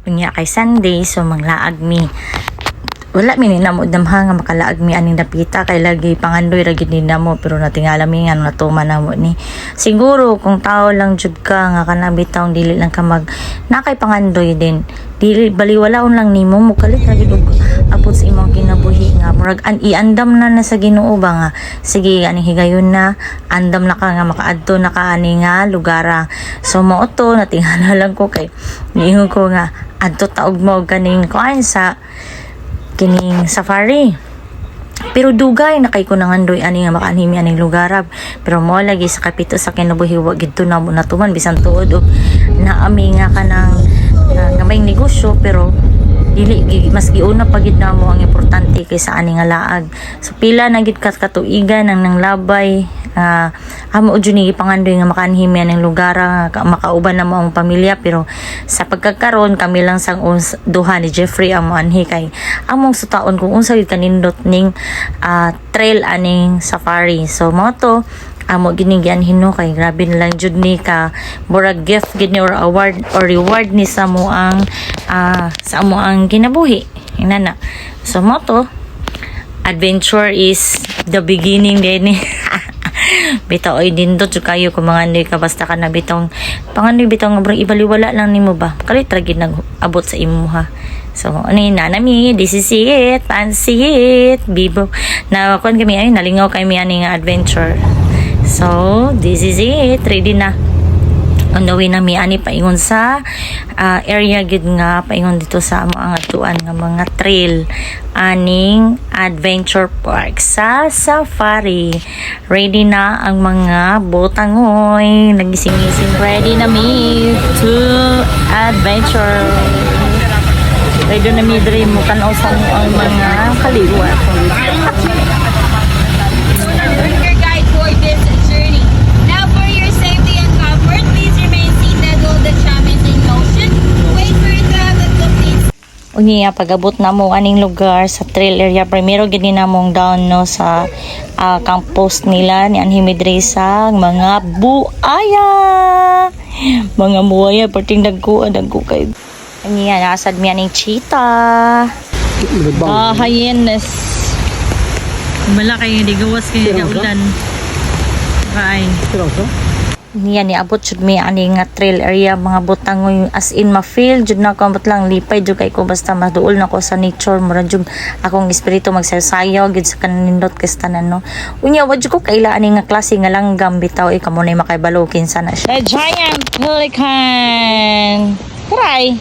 Unya kay Sunday, so manglaag mi. Wala mi ni namo damha nga makalaag mi aning dapita kay lagi pangandoy ra gid ni namo, pero natingala mi nga natuman namo ni. Siguro kung tao lang jud ka nga kana bitaw dili lang ka mag nakay pangandoy din. Dili baliwalaon lang nimo mukalit ra gid og abot sa imong kinabuhi nga murag iandam na sa Ginoo ba nga sige ani higayon na andam na ka nga makaadto na ka ani nga lugara. So mao to natingala lang ko kay niingon ko nga adto taog mo kaning kuan sa kining safari. Pero dugay na kay ko nangandoy ani nga makaanhimi aning lugarab. Pero mo lagi sa kapito sa kinabuhi wa gid to na mo natuman bisan tuod og naami nga kanang nga may negosyo, pero dili mas giuna pa gid namo ang importante kaysa ani nga laag. So pila na gid katuigan nang labay amo jud ni pangandoy nga makaanhimi aning lugar nga makauban na mo ang pamilya, pero sa pagkakaron kami lang sang duha ni Jeffrey amo anhi kay among sutaon kung unsa gid kanindot ning trail aning safari. So mo to amo ginigyan hino kay grabe na lang jud ni ka murag gift gid ni or award or reward ni sa mo ang kinabuhi inana. So mo to adventure is the beginning din ni bitaw ay dindot jud kayo kung mga andoy ka basta ka na bitong pangandoy bitong nga ibaliwala lang nimo ba kalit ra gid nag-abot sa imo ha. So ani na nami this is it pansit bibo na kon kami ay nalingaw kami ani nga adventure. So this is it, ready na on the way na mi ani paingon sa area gid nga paingon dito sa mga tuan nga mga trail aning adventure park sa safari. Ready na ang mga botangoy nagising-gising, ready na mi to adventure. Ready na mi dream mo kan sa ang mga kaliwat. Unya pagabot na mo aning lugar sa trail area, primero gid na mong down no sa campus nila ni Anhimidre sa mga buaya. Mga buaya pating dagko kay. Unya nasad mi aning cheetah. Hyenas. Malaki di gawas kay ulan. Bye. Niya ni abot jud mi ani nga trail area mga butangoy as in ma-feel jud na ko lang lipay jud kay ko basta maduol na ko sa nature mura jud akong espiritu magsayaw gid sa kanindot kay tanan no. Unya wa jud ko kaila ani nga klase nga langgam bitaw kamo nay makaibalo kinsa na siya. The giant pelican. Try.